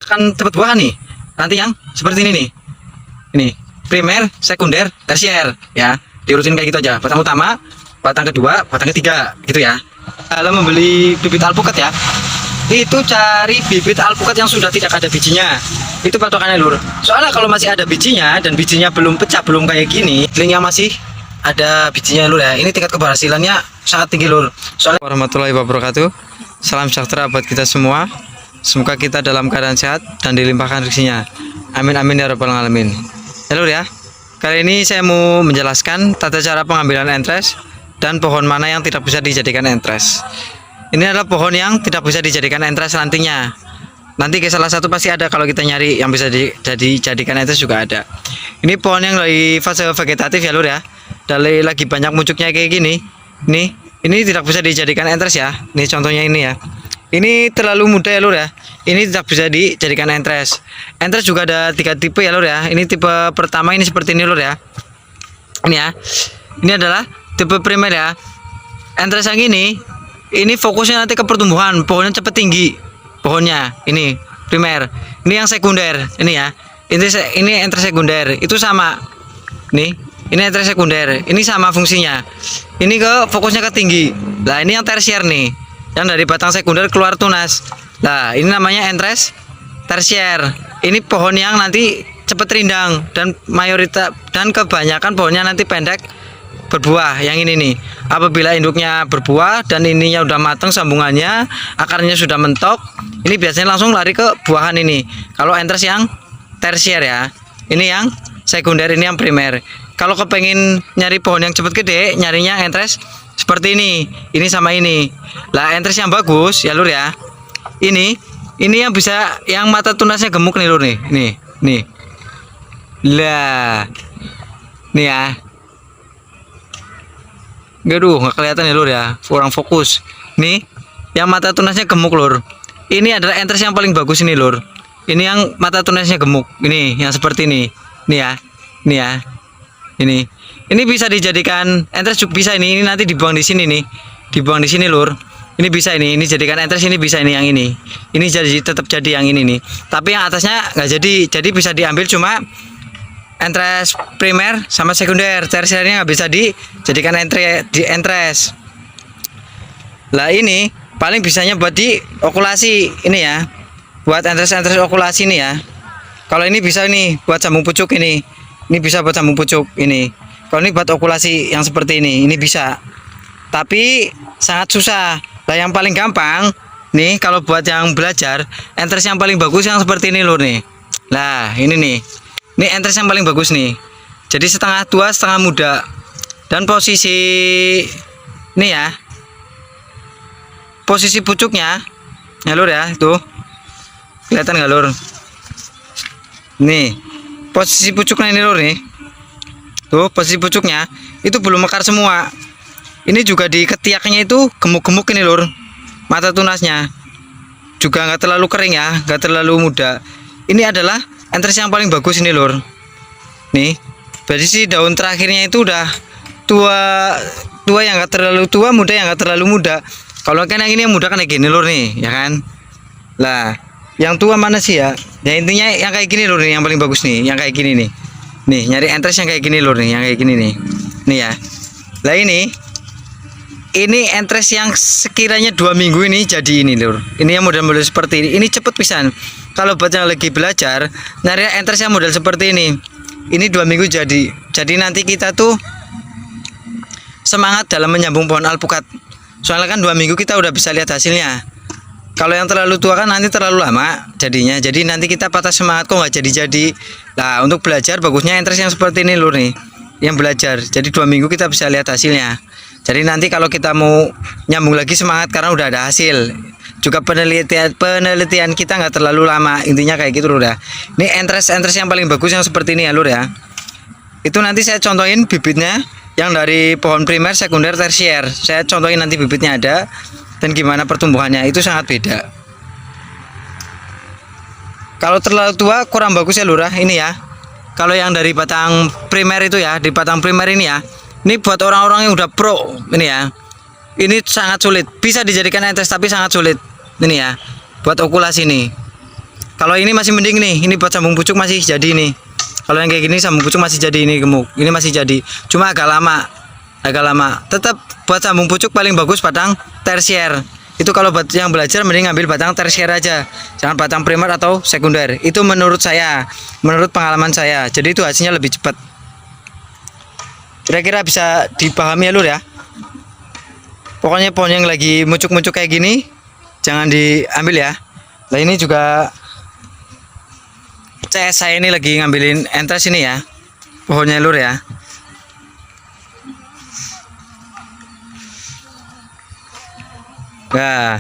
akan dapat buah nih. Nanti yang seperti ini nih. Ini primer, sekunder, tersier ya. Diurutin kayak gitu aja. Batang utama, batang kedua, batang ketiga gitu ya. Kalau membeli bibit alpukat ya, itu cari bibit alpukat yang sudah tidak ada bijinya. Itu patokannya lur. Soalnya kalau masih ada bijinya dan bijinya belum pecah, belum kayak gini, linknya masih ada bijinya lur ya. Ini tingkat keberhasilannya sangat tinggi lur. Soalnya warahmatullahi wabarakatuh. Salam sejahtera buat kita semua. Semoga kita dalam keadaan sehat dan dilimpahkan rezekinya. Amin amin ya rabbal alamin. Ya lur ya. Kali ini saya mau menjelaskan tata cara pengambilan entres dan pohon mana yang tidak bisa dijadikan entres. Ini adalah pohon yang tidak bisa dijadikan entres nantinya. Nanti ke salah satu pasti ada kalau kita nyari yang bisa dijadikan entres juga ada. Ini pohon yang lagi fase vegetatif ya lur ya. Dari lagi banyak muncuknya kayak gini. Ini tidak bisa dijadikan entres ya. Ini contohnya ini ya. Ini terlalu muda ya lur ya. Ini tidak bisa dijadikan entres. Entres juga ada 3 tipe ya lur ya. Ini tipe pertama ini seperti ini lur ya. Ini ya. Ini adalah tipe primer ya. Entres yang ini fokusnya nanti ke pertumbuhan. Pohonnya cepat tinggi. Pohonnya ini primer. Ini yang sekunder. Ini ya. Ini entres sekunder. Itu sama. Ini entres sekunder. Ini sama fungsinya. Ini fokusnya ke tinggi. Nah, ini yang tersier nih. Yang dari batang sekunder keluar tunas. Nah, ini namanya entres tersier. Ini pohon yang nanti cepat rindang dan mayoritas dan kebanyakan pohonnya nanti pendek berbuah. Yang ini nih, apabila induknya berbuah dan ininya udah matang sambungannya, akarnya sudah mentok, ini biasanya langsung lari ke buahan ini. Kalau entres yang tersier ya, ini yang sekunder, ini yang primer. Kalau kepengen nyari pohon yang cepat gede, nyarinya entres seperti ini sama ini. Lah entres yang bagus ya lur ya. Ini yang bisa yang mata tunasnya gemuk nih lur nih. Nih. Lah. Nih ya. Aduh, nggak kelihatan ya lur ya. Kurang fokus. Nih, yang mata tunasnya gemuk lur. Ini adalah entres yang paling bagus ini lur. Ini yang mata tunasnya gemuk. Ini yang seperti ini. Nih ya. Nih ya. Ini bisa dijadikan entres juga bisa ini nanti dibuang di sini nih. Dibuang di sini lur. Ini bisa ini jadikan entres, ini bisa ini yang ini. Ini jadi tetap jadi yang ini nih. Tapi yang atasnya nggak jadi. Jadi bisa diambil cuma entres primer sama sekunder. Tersiernya nggak bisa dijadikan entres. Lah ini paling bisanya buat di okulasi ini ya. Buat entres okulasi ini ya. Kalau ini bisa nih buat sambung pucuk ini. Ini bisa buat sambung pucuk ini. Kalau ini buat okulasi yang seperti ini bisa. Tapi sangat susah. Nah, yang paling gampang nih kalau buat yang belajar, entres yang paling bagus yang seperti ini lur nih. Nah, ini nih. Ini entres yang paling bagus nih. Jadi setengah tua, setengah muda. Dan posisi ini ya. Posisi pucuknya ya lur ya, tuh. Kelihatan nggak lur? Nih. Posisi pucuknya ini lur nih. Tuh, posisi pucuknya itu belum mekar semua. Ini juga di ketiaknya itu gemuk-gemuk ini lur. Mata tunasnya juga nggak terlalu kering ya, nggak terlalu muda. Ini adalah entres yang paling bagus ini lur. Nih, berarti si daun terakhirnya itu udah tua yang nggak terlalu tua, muda yang nggak terlalu muda. Kalau kan yang ini yang muda kan kayak gini lur nih, ya kan? Lah, yang tua mana sih ya? Ya intinya yang kayak gini lur nih, yang paling bagus nih, yang kayak gini nih. Nih, nyari entres yang kayak gini lur nih, yang kayak gini nih. Nih ya. Lah ini entres yang sekiranya 2 minggu ini jadi ini lur. Ini yang model-model seperti ini. Ini cepet pisan. Kalau buat yang lagi belajar, nyari entres yang model seperti ini. Ini 2 minggu jadi. Jadi nanti kita tuh semangat dalam menyambung pohon alpukat. Soalnya kan 2 minggu kita udah bisa lihat hasilnya. Kalau yang terlalu tua kan nanti terlalu lama jadinya. Jadi nanti kita patah semangat kok nggak jadi. Nah, untuk belajar bagusnya entres yang seperti ini lur nih. Yang belajar. Jadi 2 minggu kita bisa lihat hasilnya. Jadi nanti kalau kita mau nyambung lagi semangat karena udah ada hasil. Juga penelitian kita nggak terlalu lama. Intinya kayak gitu lur ya. Ini entres yang paling bagus yang seperti ini ya lur ya. Itu nanti saya contohin bibitnya yang dari pohon primer, sekunder, tersier. Saya contohin nanti bibitnya ada. Dan gimana pertumbuhannya itu sangat beda. Kalau terlalu tua kurang bagus ya lurah ini ya. Kalau yang dari batang primer itu ya, di batang primer ini ya. Ini buat orang-orang yang udah pro ini ya. Ini sangat sulit. Bisa dijadikan entres tapi sangat sulit. Ini ya. Buat okulasi ini. Kalau ini masih mending nih, ini buat sambung pucuk masih jadi nih. Kalau yang kayak gini sambung pucuk masih jadi, ini gemuk, ini masih jadi. Cuma agak lama. Tetap buat sambung pucuk paling bagus batang tersier. Itu kalau buat yang belajar mending ngambil batang tersier aja, jangan batang primer atau sekunder. Itu menurut saya, menurut pengalaman saya. Jadi itu hasilnya lebih cepat. Kira-kira bisa dipahami ya lur ya. Pokoknya pohon yang lagi mucuk-mucuk kayak gini jangan diambil ya. Nah ini juga saya ini lagi ngambilin entres ini ya, pohonnya lur ya. Nah,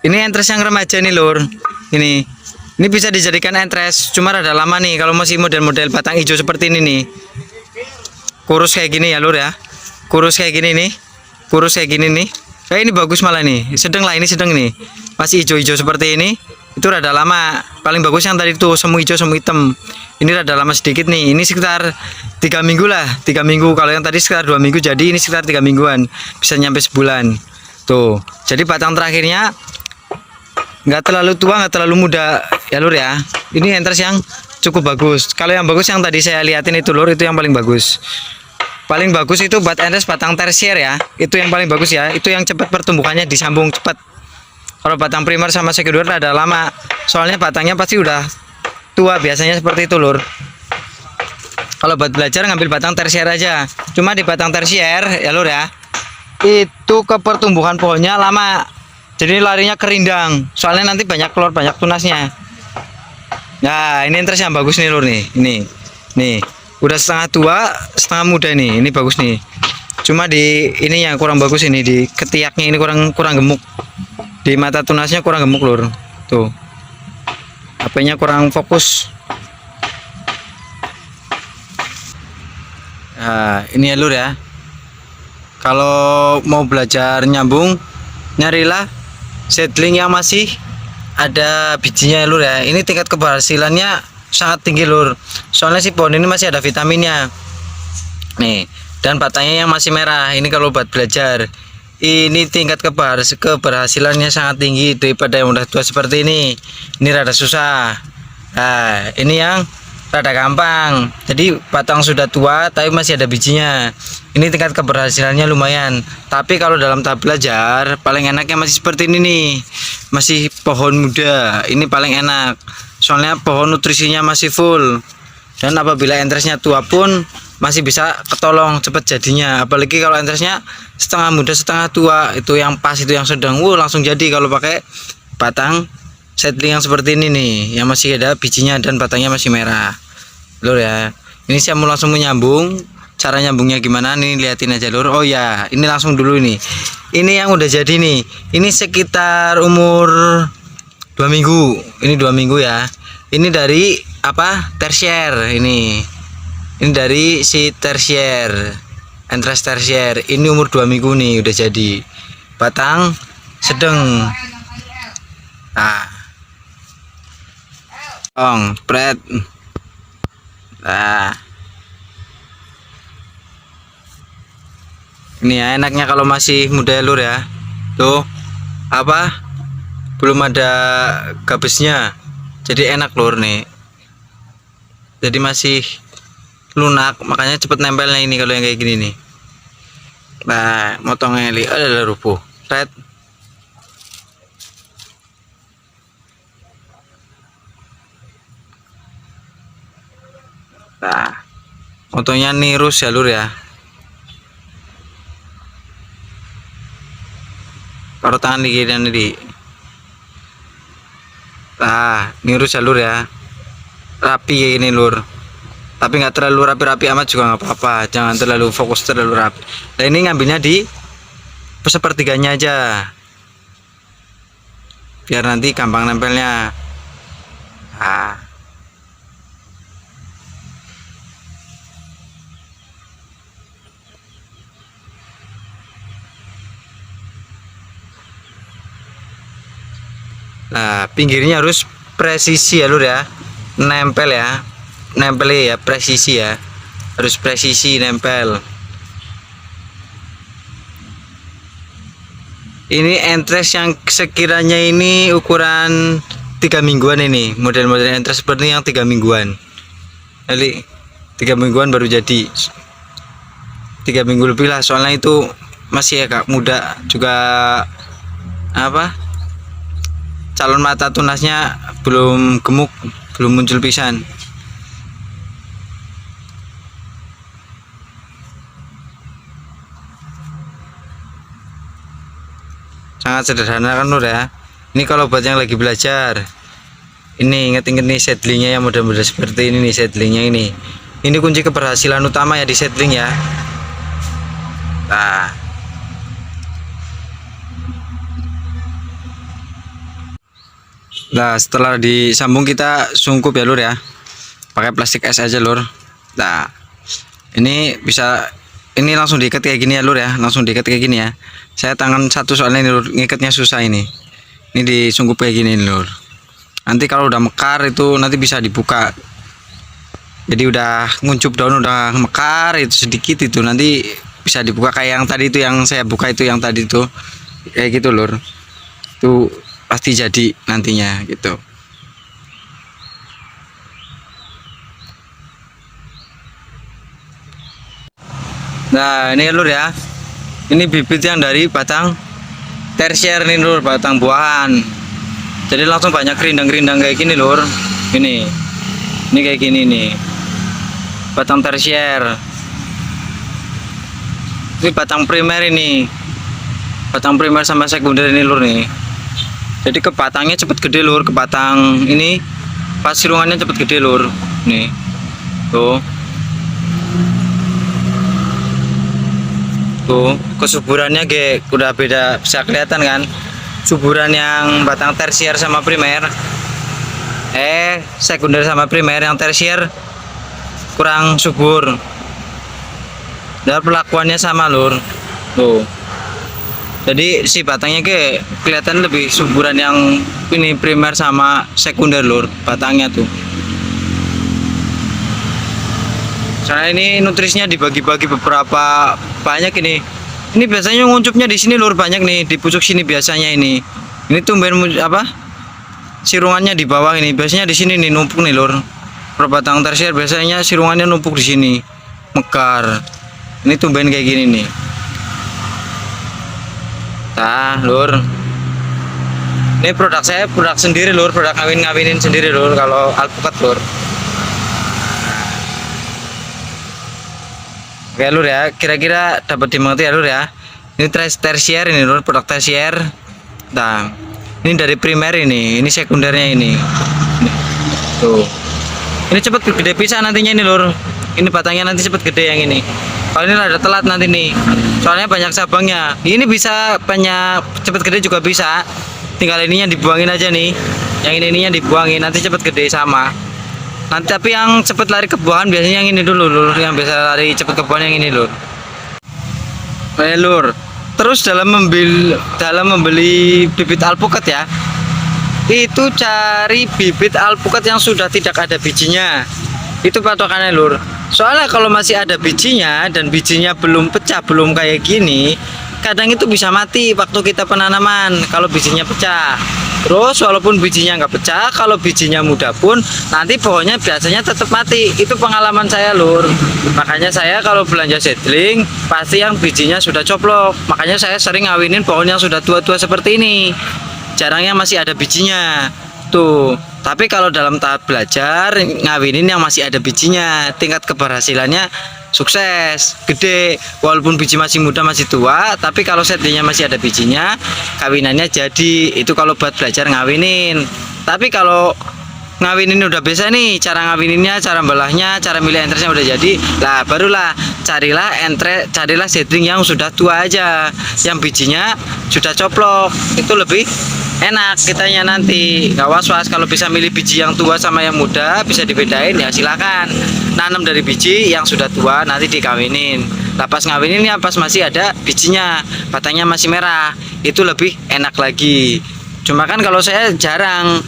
ini entres yang remaja nih lur. Ini bisa dijadikan entres, cuma rada lama nih kalau masih model-model batang hijau seperti ini nih. Kurus kayak gini ya lur ya. Kurus kayak gini nih. Kurus kayak gini nih. Kayak ini bagus malah nih. Sedang lah, ini sedang nih. Masih hijau-hijau seperti ini. Itu rada lama. Paling bagus yang tadi tuh semu hijau semu hitam. Ini rada lama sedikit nih. Ini sekitar 3 minggu lah, 3 minggu. Kalau yang tadi sekitar 2 minggu, jadi ini sekitar 3 mingguan, bisa nyampe sebulan tuh. Jadi batang terakhirnya nggak terlalu tua nggak terlalu muda ya lur ya. Ini entres yang cukup bagus. Kalau yang bagus yang tadi saya liatin itu lur, itu yang paling bagus. Paling bagus itu buat entres batang tersier ya, itu yang paling bagus ya. Itu yang cepat pertumbuhannya, disambung cepat. Kalau batang primer sama sekunder ada lama, soalnya batangnya pasti udah tua, biasanya seperti itu lur. Kalau buat belajar ngambil batang tersier aja. Cuma di batang tersier ya lur ya, itu ke pertumbuhan pohonnya lama, jadi larinya ke rindang, soalnya nanti banyak keluar banyak tunasnya. Nah ini entres yang bagus nih lur nih. Nih udah setengah tua setengah muda ini bagus nih. Cuma di ini yang kurang bagus, ini di ketiaknya ini kurang gemuk, di mata tunasnya kurang gemuk lur. Tuh HP-nya kurang fokus. Nah ini ya lur ya, kalau mau belajar nyambung nyarilah seedling yang masih ada bijinya ya lur ya. Ini tingkat keberhasilannya sangat tinggi lur, soalnya si pohon ini masih ada vitaminnya nih, dan batangnya yang masih merah. Ini kalau buat belajar ini tingkat keberhasilannya sangat tinggi daripada yang udah tua seperti ini. Ini rada susah. Nah ini yang rada gampang. Jadi batang sudah tua tapi masih ada bijinya, ini tingkat keberhasilannya lumayan. Tapi kalau dalam tahap belajar paling enaknya masih seperti ini nih, masih pohon muda. Ini paling enak, soalnya pohon nutrisinya masih full, dan apabila entresnya tua pun masih bisa ketolong cepat jadinya. Apalagi kalau entresnya setengah muda setengah tua, itu yang pas, itu yang sedang, langsung jadi kalau pakai batang seedling yang seperti ini nih, yang masih ada bijinya dan batangnya masih merah lur ya. Ini saya mau langsung menyambung. Cara nyambungnya gimana nih, liatin aja lur. Oh ya, ini langsung dulu nih. Ini yang udah jadi nih, ini sekitar umur 2 minggu. Ini 2 minggu ya. Ini dari apa, tersier. Ini dari si tersier, entres tersier. Ini umur 2 minggu nih, udah jadi batang sedang. Nah spread. Nah ini ya enaknya kalau masih muda lur ya. Tuh apa, belum ada gabesnya, jadi enak lur nih. Jadi masih lunak, makanya cepet nempelnya ini kalau yang kayak gini nih. Nah motongnya ada rubuh red. Nah motongnya nirus ya lur ya. Taruh tangan di kiri dan di. Nah nirus ya lur ya, rapi kayak gini lur. Tapi nggak terlalu rapi-rapi amat juga nggak apa-apa, jangan terlalu fokus terlalu rapi. Nah ini ngambilnya di sepertiganya aja, biar nanti gampang nempelnya. Nah pinggirnya harus presisi ya lur ya, nempel ya, nempel ya, presisi ya, harus presisi nempel. Ini entres yang sekiranya ini ukuran 3 mingguan ini, model-model entres seperti yang 3 mingguan. Jadi 3 mingguan baru jadi, 3 minggu lebih lah, soalnya itu masih agak muda juga, apa, calon mata tunasnya belum gemuk, belum muncul pisan. Sangat sederhana kan Lur ya. Ini kalau buat yang lagi belajar, ini inget-inget nih seedlingnya yang model-model seperti ini nih, seedlingnya ini kunci keberhasilan utama ya di seedling ya. Nah, setelah disambung kita sungkup ya Lur ya, pakai plastik es aja Lur. Nah, ini bisa, ini langsung diikat kayak gini ya Lur ya, langsung diikat kayak gini ya. Saya tangan satu soalnya ini Lur, ngikatnya susah ini disungkup kayak gini Lur. Nanti kalau udah mekar itu nanti bisa dibuka, jadi udah nguncup daun, udah mekar itu sedikit, itu nanti bisa dibuka kayak yang tadi itu, yang saya buka itu yang tadi itu kayak gitu Lur. Itu pasti jadi nantinya gitu. Nah, ini Lur ya, ini bibit yang dari batang tersier nih Lur, batang buahan. Jadi langsung banyak rindang-rindang kayak gini Lur. Ini kayak gini nih, batang tersier. Ini batang primer, ini batang primer sama sekunder ini Lur nih. Jadi ke batangnya cepet gede Lur, ke batang ini pas sirungannya cepet gede Lur. Nih tuh, kesuburannya udah beda, bisa kelihatan kan suburan yang batang tersier sama primer, sekunder sama primer. Yang tersier kurang subur dan perlakuannya sama Lur tuh. Jadi si batangnya kelihatan lebih suburan yang ini primer sama sekunder Lur, batangnya tuh. Soalnya ini nutrisinya dibagi-bagi beberapa banyak ini. Ini biasanya nguncupnya di sini Lur, banyak nih di pucuk sini biasanya ini. Ini tumben apa? Sirungannya di bawah ini. Biasanya di sini nih numpuk nih Lur. Per batang tersier biasanya sirungannya numpuk di sini. Mekar. Ini tumben kayak gini nih. Nah, Lur. Ini produk saya, produk sendiri Lur, produk ngawinin sendiri Lur kalau alpukat Lur. Oke Lur ya, kira-kira dapat dimengerti ya Lur ya. Ini tersier ini Lur, produk tersier. Nah, ini dari primer ini sekundernya ini. Tuh. Ini cepet gede pisah nantinya ini Lur. Ini batangnya nanti cepet gede yang ini. Kalau ini ada telat nanti nih. Soalnya banyak cabangnya. Ini bisa banyak cepet gede juga bisa. Tinggal ininya dibuangin aja nih. Yang ininya dibuangin, nanti cepet gede sama. Nanti tapi yang cepet lari ke buahan biasanya yang ini dulu Lur, yang biasa lari cepet ke buahan yang ini Lur. Lur. Terus dalam membeli bibit alpukat ya, itu cari bibit alpukat yang sudah tidak ada bijinya. Itu patokannya Lur. Soalnya kalau masih ada bijinya dan bijinya belum pecah, belum kayak gini, kadang itu bisa mati waktu kita penanaman kalau bijinya pecah. Terus walaupun bijinya nggak pecah, kalau bijinya muda pun nanti pohonnya biasanya tetap mati. Itu pengalaman saya Lur. Makanya saya kalau belanja seedling pasti yang bijinya sudah coplok. Makanya saya sering ngawinin pohon yang sudah tua-tua seperti ini. Jarangnya masih ada bijinya tuh. Tapi kalau dalam tahap belajar ngawinin yang masih ada bijinya, tingkat keberhasilannya sukses, gede. Walaupun biji masih muda, masih tua, tapi kalau seedlingnya masih ada bijinya, kawinannya jadi. Itu kalau buat belajar ngawinin. Tapi kalau ngawinin udah biasa nih, cara ngawininnya, cara belahnya, cara milih entresnya udah jadi, lah barulah carilah seedling yang sudah tua aja, yang bijinya sudah coplok. Itu lebih enak kitanya nanti, nggak was-was. Kalau bisa milih biji yang tua sama yang muda, bisa dibedain ya silakan. Nanam dari biji yang sudah tua nanti dikawinin. Pas ngawinin ya pas masih ada bijinya, batangnya masih merah, itu lebih enak lagi. Cuma kan kalau saya jarang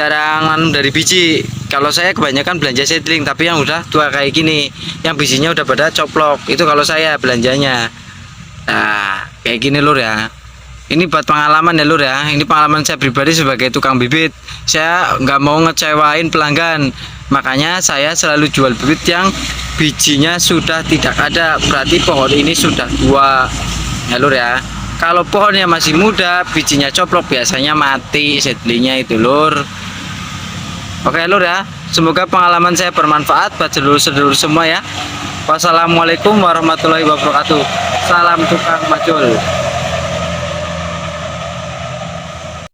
nanam dari biji. Kalau saya kebanyakan belanja seedling tapi yang udah tua kayak gini, yang bijinya udah pada coplok. Itu kalau saya belanjanya. Nah, kayak gini Lur ya. Ini buat pengalaman ya lur ya. Ini pengalaman saya pribadi sebagai tukang bibit. Saya nggak mau ngecewain pelanggan. Makanya saya selalu jual bibit yang bijinya sudah tidak ada. Berarti pohon ini sudah tua ya lur ya. Kalau pohonnya masih muda, bijinya coplok, biasanya mati seedlingnya itu lur. Oke lur ya. Semoga pengalaman saya bermanfaat buat sedulur-sedulur semua ya. Wassalamualaikum warahmatullahi wabarakatuh. Salam tukang macul.